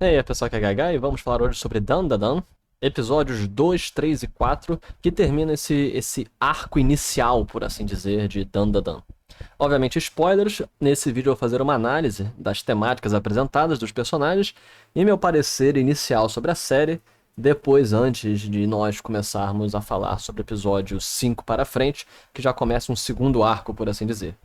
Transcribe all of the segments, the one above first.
E aí, pessoal, que é Gaga, e vamos falar hoje sobre Dandadan, episódios 2, 3 e 4, que termina esse arco inicial, por assim dizer, de Dandadan. Obviamente, spoilers, nesse vídeo eu vou fazer uma análise das temáticas apresentadas dos personagens e meu parecer inicial sobre a série, depois, antes de nós começarmos a falar sobre o episódio 5 para frente, que já começa um segundo arco, por assim dizer.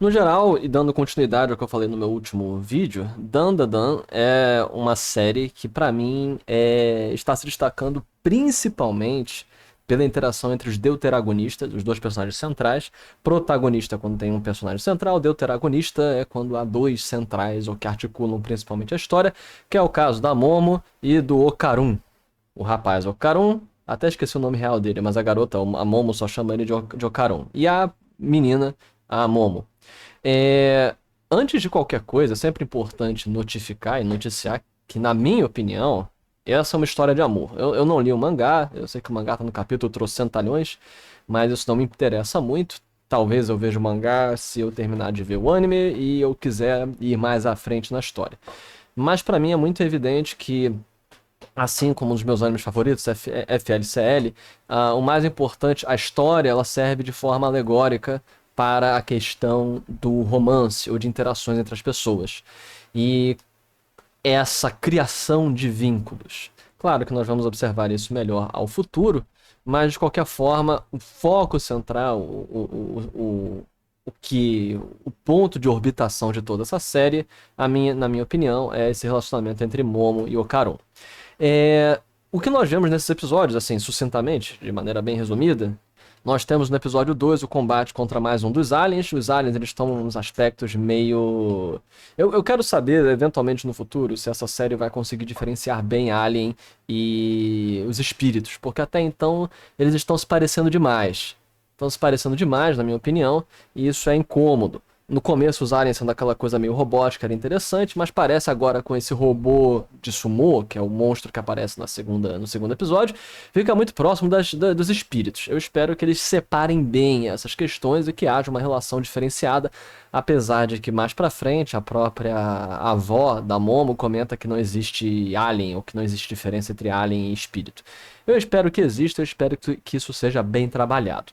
No geral, e dando continuidade ao que eu falei no meu último vídeo, Dandadan é uma série que, pra mim, está se destacando principalmente pela interação entre os deuteragonistas, os dois personagens centrais. Protagonista é quando tem um personagem central, deuteragonista é quando há dois centrais ou que articulam principalmente a história, que é o caso da Momo e do Okarun. O rapaz Okarun, até esqueci o nome real dele, mas a garota, a Momo, só chama ele de Okarun. E a menina, a Momo. É, Antes de qualquer coisa, é sempre importante notificar e noticiar que, na minha opinião, essa é uma história de amor. Eu não li o mangá, eu sei que o mangá tá no capítulo trocentalhões, mas isso não me interessa muito. Talvez eu veja o mangá se eu terminar de ver o anime e eu quiser ir mais à frente na história. Mas pra mim é muito evidente que, assim como um dos meus animes favoritos, FLCL, o mais importante, a história, ela serve de forma alegórica para a questão do romance ou de interações entre as pessoas. E essa criação de vínculos. Claro que nós vamos observar isso melhor ao futuro, mas de qualquer forma, o foco central, o ponto de orbitação de toda essa série, na minha opinião, é esse relacionamento entre Momo e Okarun. O que nós vemos nesses episódios, assim, sucintamente, de maneira bem resumida, nós temos no episódio 2 o combate contra mais um dos aliens. Os aliens, eles estão uns aspectos meio... Eu quero saber, eventualmente no futuro, se essa série vai conseguir diferenciar bem Alien e os espíritos, porque até então eles estão se parecendo demais. Estão se parecendo demais, na minha opinião, e isso é incômodo. No começo, os aliens sendo aquela coisa meio robótica era interessante, mas parece agora com esse robô de Sumo, que é o monstro que aparece no segundo episódio, fica muito próximo dos espíritos. Eu espero que eles separem bem essas questões e que haja uma relação diferenciada, apesar de que mais pra frente a própria avó da Momo comenta que não existe alien, ou que não existe diferença entre alien e espírito. Eu espero que exista, eu espero que isso seja bem trabalhado,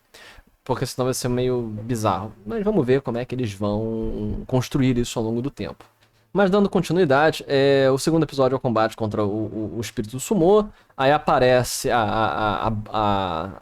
porque senão vai ser meio bizarro. Mas vamos ver como é que eles vão construir isso ao longo do tempo. Mas dando continuidade, o segundo episódio é o combate contra o espírito do Sumo. Aí aparece a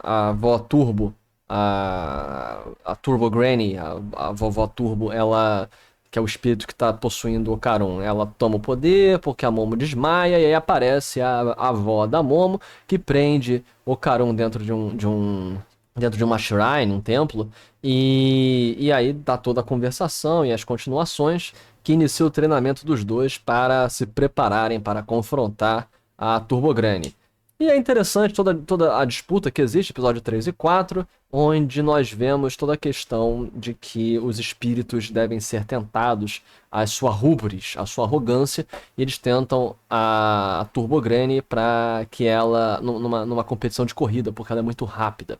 avó Turbo, a Turbo Granny, a vovó Turbo, ela, que é o espírito que está possuindo o Karun. Ela toma o poder porque a Momo desmaia, e aí aparece a avó da Momo, que prende o Karun dentro de uma shrine, um templo, e aí dá toda a conversação e as continuações que inicia o treinamento dos dois para se prepararem para confrontar a Turbograne. E é interessante toda a disputa que existe, episódio 3 e 4, onde nós vemos toda a questão de que os espíritos devem ser tentados à sua rubris, à sua arrogância, e eles tentam a Turbograne para que ela, numa competição de corrida, porque ela é muito rápida.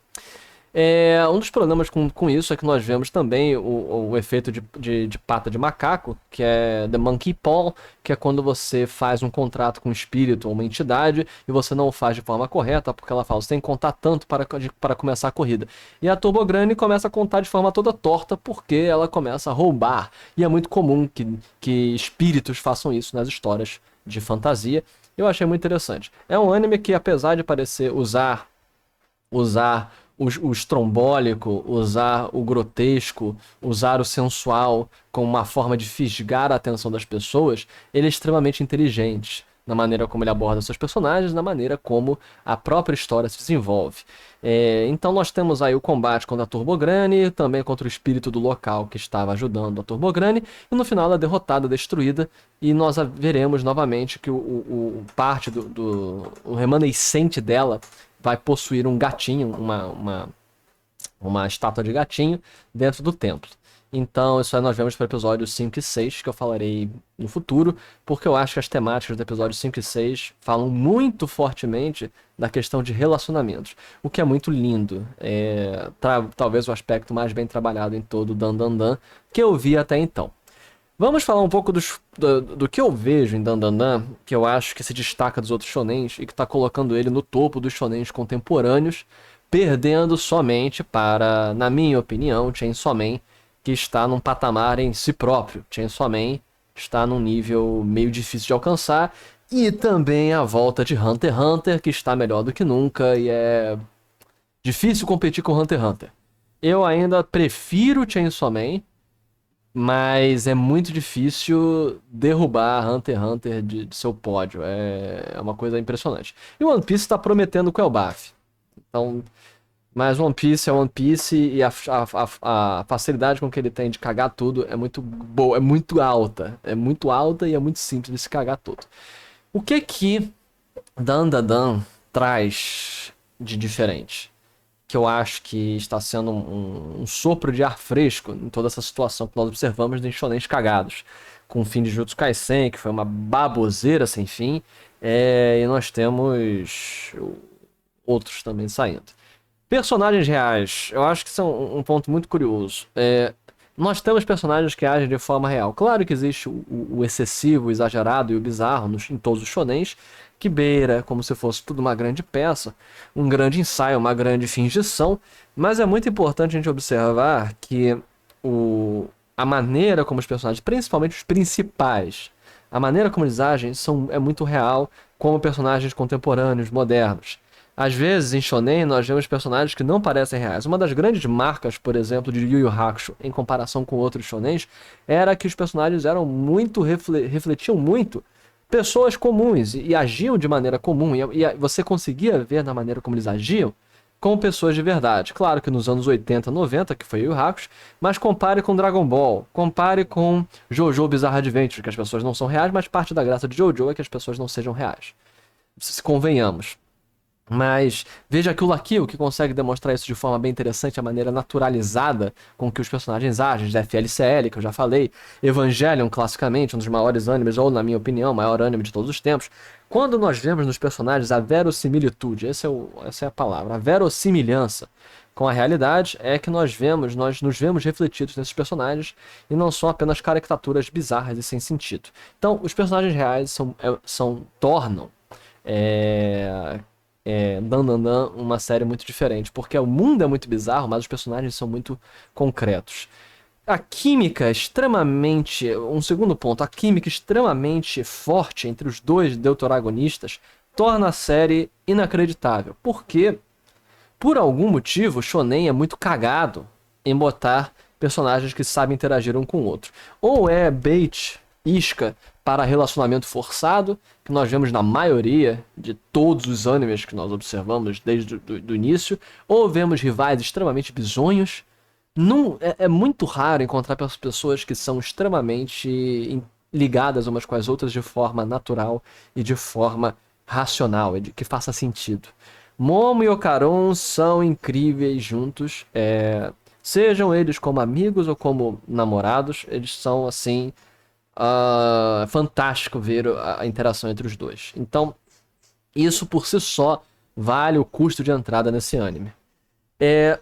Um dos problemas com isso é que nós vemos também o efeito de pata de macaco, que é The Monkey Paw, que é quando você faz um contrato com um espírito ou uma entidade e você não o faz de forma correta, porque ela fala, você tem que contar tanto para começar a corrida. E a Turbograne começa a contar de forma toda torta, porque ela começa a roubar. E é muito comum que espíritos façam isso nas histórias de fantasia. Eu achei muito interessante. É um anime que, apesar de parecer usar o estrombólico, usar o grotesco, usar o sensual como uma forma de fisgar a atenção das pessoas, ele é extremamente inteligente na maneira como ele aborda seus personagens, na maneira como a própria história se desenvolve. Então nós temos aí o combate contra a Turbograne, também contra o espírito do local que estava ajudando a Turbograne, e no final ela é derrotada, destruída, e nós veremos novamente que parte o remanescente dela vai possuir um gatinho, uma estátua de gatinho dentro do templo. Então, isso aí nós vemos para episódios 5 e 6, que eu falarei no futuro, porque eu acho que as temáticas do episódio 5 e 6 falam muito fortemente da questão de relacionamentos, o que é muito lindo. Talvez o aspecto mais bem trabalhado em todo o Dan Dan Dan que eu vi até então. Vamos falar um pouco do que eu vejo em Dandadan, que eu acho que se destaca dos outros shonens e que tá colocando ele no topo dos shonens contemporâneos, perdendo somente para, na minha opinião, Chainsaw Man, que está num patamar em si próprio. Chainsaw Man está num nível meio difícil de alcançar, e também a volta de Hunter x Hunter, que está melhor do que nunca e é difícil competir com Hunter x Hunter. Eu ainda prefiro Chainsaw Man, mas é muito difícil derrubar Hunter x Hunter de seu pódio. É uma coisa impressionante. E o One Piece tá prometendo com o Elbaf. Então, mas One Piece é One Piece e a facilidade com que ele tem de cagar tudo é muito boa, é muito alta. É muito alta e é muito simples de se cagar tudo. O que Dandadan traz de diferente? Que eu acho que está sendo um sopro de ar fresco em toda essa situação que nós observamos de shonens cagados. Com o fim de Jujutsu Kaisen, que foi uma baboseira sem fim, e nós temos outros também saindo. Personagens reais, eu acho que são um ponto muito curioso. Nós temos personagens que agem de forma real. Claro que existe o excessivo, o exagerado e o bizarro em todos os shonens, que beira como se fosse tudo uma grande peça, um grande ensaio, uma grande fingição, mas é muito importante a gente observar que a maneira como os personagens, principalmente os principais, a maneira como eles agem é muito real, como personagens contemporâneos, modernos. Às vezes, em Shonen, nós vemos personagens que não parecem reais. Uma das grandes marcas, por exemplo, de Yu Yu Hakusho, em comparação com outros shonens, era que os personagens eram muito, refletiam muito pessoas comuns e agiam de maneira comum. E você conseguia ver na maneira como eles agiam com pessoas de verdade. Claro que nos anos 80, 90, que foi Yu Yu Hakusho, mas compare com Dragon Ball, compare com JoJo Bizarre Adventure, que as pessoas não são reais, mas parte da graça de JoJo é que as pessoas não sejam reais. Se convenhamos. Mas veja que o La Kill, que consegue demonstrar isso de forma bem interessante, a maneira naturalizada com que os personagens agem, da FLCL, que eu já falei, Evangelion, classicamente, um dos maiores animes, ou na minha opinião, o maior anime de todos os tempos. Quando nós vemos nos personagens a verossimilitude, essa é a palavra, a verossimilhança com a realidade, é que nós nos vemos refletidos nesses personagens e não são apenas caricaturas bizarras e sem sentido. Então, os personagens reais tornam Dandadan uma série muito diferente, porque o mundo é muito bizarro, mas os personagens são muito concretos. A química extremamente. Um segundo ponto, a química extremamente forte entre os dois deuteragonistas torna a série inacreditável. Porque, por algum motivo, o Shonen é muito cagado em botar personagens que sabem interagir um com o outro. Ou é bait, isca, para relacionamento forçado, que nós vemos na maioria de todos os animes que nós observamos desde o início, ou vemos rivais extremamente bizonhos. Não, é muito raro encontrar pessoas que são extremamente ligadas umas com as outras de forma natural e de forma racional, que faça sentido. Momo e Ocaron são incríveis juntos, sejam eles como amigos ou como namorados, eles são assim fantástico ver a interação entre os dois. Então, isso por si só vale o custo de entrada nesse anime.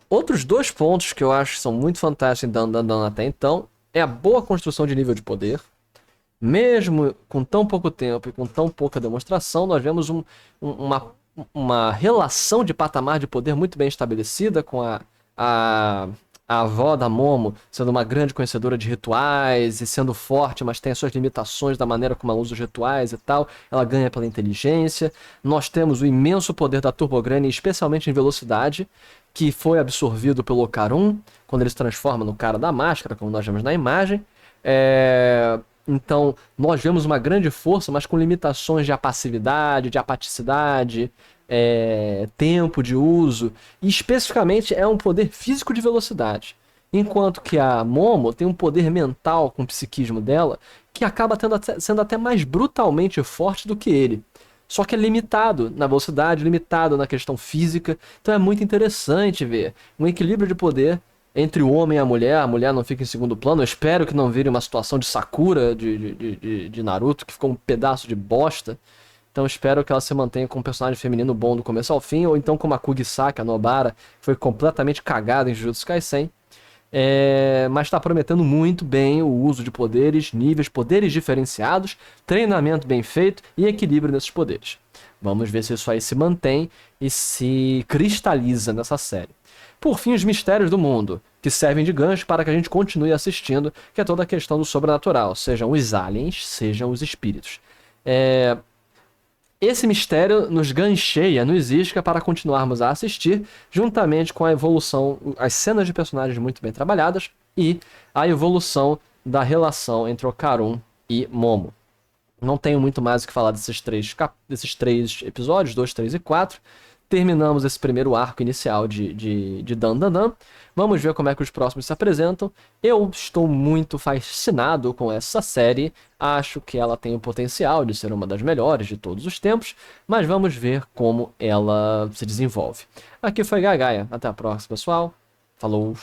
Outros dois pontos que eu acho que são muito fantásticos em Dandadan até então é a boa construção de nível de poder. Mesmo com tão pouco tempo e com tão pouca demonstração, nós vemos uma relação de patamar de poder muito bem estabelecida com a avó da Momo sendo uma grande conhecedora de rituais e sendo forte, mas tem as suas limitações da maneira como ela usa os rituais e tal. Ela ganha pela inteligência. Nós temos o imenso poder da Turbo Granny, especialmente em velocidade, que foi absorvido pelo Ocaron, quando ele se transforma no cara da máscara, como nós vemos na imagem. Então, nós vemos uma grande força, mas com limitações de passividade, de apaticidade, tempo de uso, e especificamente é um poder físico de velocidade. Enquanto que a Momo tem um poder mental com o psiquismo dela, que acaba sendo até mais brutalmente forte do que ele. Só que é limitado na velocidade, limitado na questão física. Então é muito interessante ver um equilíbrio de poder entre o homem e a mulher não fica em segundo plano. Eu espero que não vire uma situação de Sakura de Naruto, que ficou um pedaço de bosta. Então espero que ela se mantenha com um personagem feminino bom do começo ao fim, ou então como a Kugisaki, a Nobara, que foi completamente cagada em Jujutsu Kaisen. Mas está prometendo muito bem o uso de poderes, níveis, poderes diferenciados, treinamento bem feito e equilíbrio nesses poderes. Vamos ver se isso aí se mantém e se cristaliza nessa série. Por fim, os mistérios do mundo, que servem de gancho para que a gente continue assistindo, que é toda a questão do sobrenatural, sejam os aliens, sejam os espíritos. Esse mistério nos gancheia, nos isca para continuarmos a assistir, juntamente com a evolução, as cenas de personagens muito bem trabalhadas e a evolução da relação entre Okarun e Momo. Não tenho muito mais o que falar desses três episódios, 2, 3 e 4. Terminamos esse primeiro arco inicial de Dan Dan Dan. Vamos ver como é que os próximos se apresentam. Eu estou muito fascinado com essa série. Acho que ela tem o potencial de ser uma das melhores de todos os tempos. Mas vamos ver como ela se desenvolve. Aqui foi Gagaia. Até a próxima, pessoal. Falou!